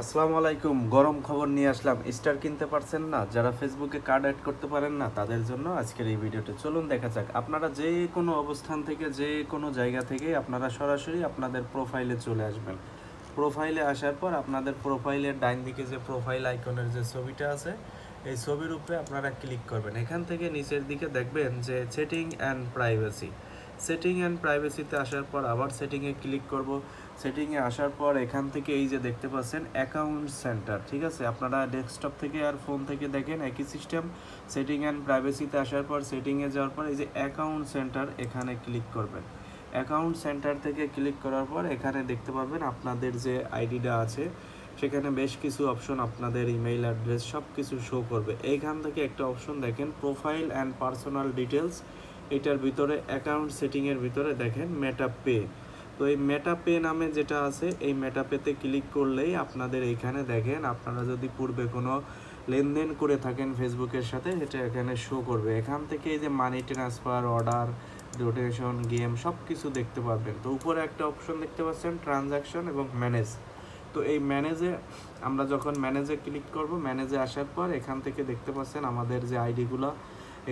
আসসালামু আলাইকুম। গরম খবর নিয়ে আসলাম। স্টার কিনতে পারছেন না, যারা ফেসবুকে কার্ড অ্যাড করতে পারেন না, তাদের জন্য আজকের এই ভিডিওটা। চলুন দেখা যাক। আপনারা যে কোনো অবস্থান থেকে, যে কোনো জায়গা থেকে আপনারা সরাসরি আপনাদের প্রোফাইলে চলে আসবেন। প্রোফাইলে আসার পর আপনাদের প্রোফাইলের ডাইন দিকে যে প্রোফাইল আইকনের যে ছবিটা আছে, এই ছবির উপরে আপনারা ক্লিক করবেন। এখান থেকে নিচের দিকে দেখবেন যে setting and privacy. Setting and প্রাইভেসিতে আসার পর আবার সেটিংয়ে ক্লিক করব। সেটিংয়ে আসার পর এখান থেকে এই যে দেখতে পাচ্ছেন অ্যাকাউন্ট সেন্টার, ঠিক আছে? আপনারা ডেস্কটপ থেকে আর ফোন থেকে দেখেন একই সিস্টেম। সেটিং অ্যান্ড প্রাইভেসিতে আসার পর সেটিংয়ে যাওয়ার পর এই যে অ্যাকাউন্ট সেন্টার, এখানে ক্লিক করবেন। অ্যাকাউন্ট সেন্টার থেকে ক্লিক করার পর এখানে দেখতে পাবেন আপনাদের যে আইডিটা আছে, সেখানে বেশ কিছু অপশন, আপনাদের ইমেইল অ্যাড্রেস সব কিছু শো করবে। এইখান থেকে একটা অপশন দেখেন প্রোফাইল অ্যান্ড পার্সোনাল ডিটেলস, এটার ভিতরে অ্যাকাউন্ট সেটিংয়ের ভিতরে দেখেন মেটা পে। তো এই মেটা পে নামে যেটা আছে, এই মেটা পেতে ক্লিক করলেই আপনাদের এইখানে দেখেন, আপনারা যদি পূর্বে কোনো লেনদেন করে থাকেন ফেসবুকের সাথে, এটা এখানে শো করবে। এখান থেকে এই যে money transfer, order, rotation, game সব কিছু দেখতে পারবেন। তো উপরে একটা অপশন দেখতে পাচ্ছেন ট্রানজাকশন এবং ম্যানেজ। তো এই ম্যানেজে আমরা যখন ম্যানেজে ক্লিক করব, ম্যানেজে আসার পর এখান থেকে দেখতে পাচ্ছেন আমাদের যে আইডিগুলো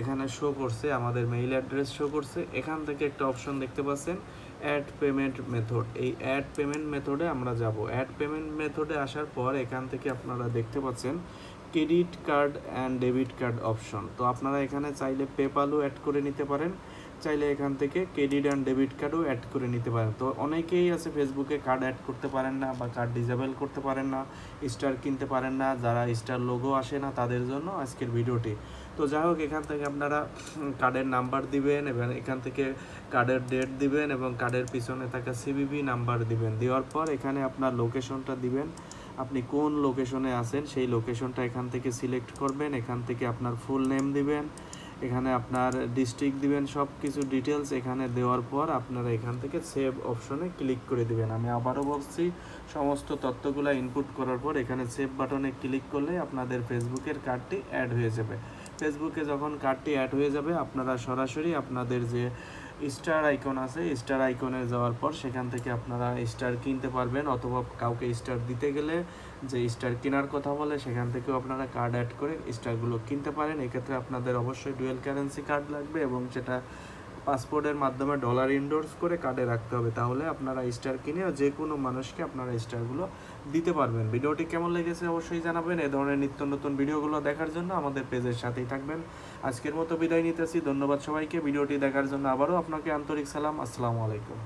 এখানে শো করছে, আমাদের মেইল অ্যাড্রেস শো করছে। এখান থেকে একটা অপশন দেখতে পাচ্ছেন অ্যাড পেমেন্ট মেথড। এই অ্যাড পেমেন্ট মেথডে আমরা যাব। অ্যাড পেমেন্ট মেথডে আসার পর এখান থেকে আপনারা দেখতে পাচ্ছেন credit card and debit card option. তো আপনারা এখানে চাইলে পেপালও অ্যাড করে নিতে পারেন, চাইলে এখান থেকে ক্রেডিট অ্যান্ড ডেবিট কার্ডও অ্যাড করে নিতে পারেন। তো অনেকেই আছে ফেসবুকে কার্ড অ্যাড করতে পারেন না বা কার্ড ডিসেবল করতে পারেন না, স্টার কিনতে পারেন না, যারা স্টার লোগো আসে না তাদের জন্য আজকের ভিডিওটি। তো যাই হোক, এখান থেকে আপনারা কার্ডের নাম্বার দিবেন এবং এখান থেকে কার্ডের ডেট দিবেন এবং কার্ডের পিছনে থাকা সিভিভি নাম্বার দিবেন। দেওয়ার পর এখানে আপনার লোকেশনটা দিবেন, আপনি কোন লোকেশনে আছেন সেই লোকেশনটা এখান থেকে সিলেক্ট করবেন। এখান থেকে আপনার ফুল নেম দিবেন, এখানে আপনার ডিস্ট্রিক্ট দিবেন, সব কিছু ডিটেলস এখানে দেওয়ার পর আপনারা এখান থেকে সেভ অপশনে ক্লিক করে দিবেন। আমি আবারও বলছি, সমস্ত তথ্যগুলো ইনপুট করার পর এখানে সেভ বাটনে ক্লিক করলে আপনাদের ফেসবুকের কার্ডটি অ্যাড হয়ে যাবে। ফেসবুকে যখন কার্ডটি অ্যাড হয়ে যাবে, আপনারা সরাসরি আপনাদের যে স্টার আইকন আছে, স্টার আইকনে যাওয়ার পর সেখান থেকে আপনারা স্টার কিনতে পারবেন, অথবা কাউকে স্টার দিতে গেলে যে স্টার কেনার কথা বলে সেখান থেকেও আপনারা কার্ড অ্যাড করে স্টারগুলো কিনতে পারেন। এক্ষেত্রে আপনাদের অবশ্যই ডুয়েল কারেন্সি কার্ড লাগবে এবং সেটা পাসপোর্টের মাধ্যমে ডলার ইন্ডোর্স করে কার্ডে রাখতে হবে, তাহলে আপনারা স্টার কিনে যে কোনো মানুষকে আপনারা স্টারগুলো দিতে পারবেন। ভিডিওটি কেমন লেগেছে অবশ্যই জানাবেন। এ ধরনের নিত্য নতুন ভিডিওগুলো দেখার জন্য আমাদের পেজের সাথেই থাকবেন। আজকের মতো বিদায় নিতেছি, ধন্যবাদ সবাইকে ভিডিওটি দেখার জন্য। আবারও আপনাকে আন্তরিক সালাম, আসসালামু আলাইকুম।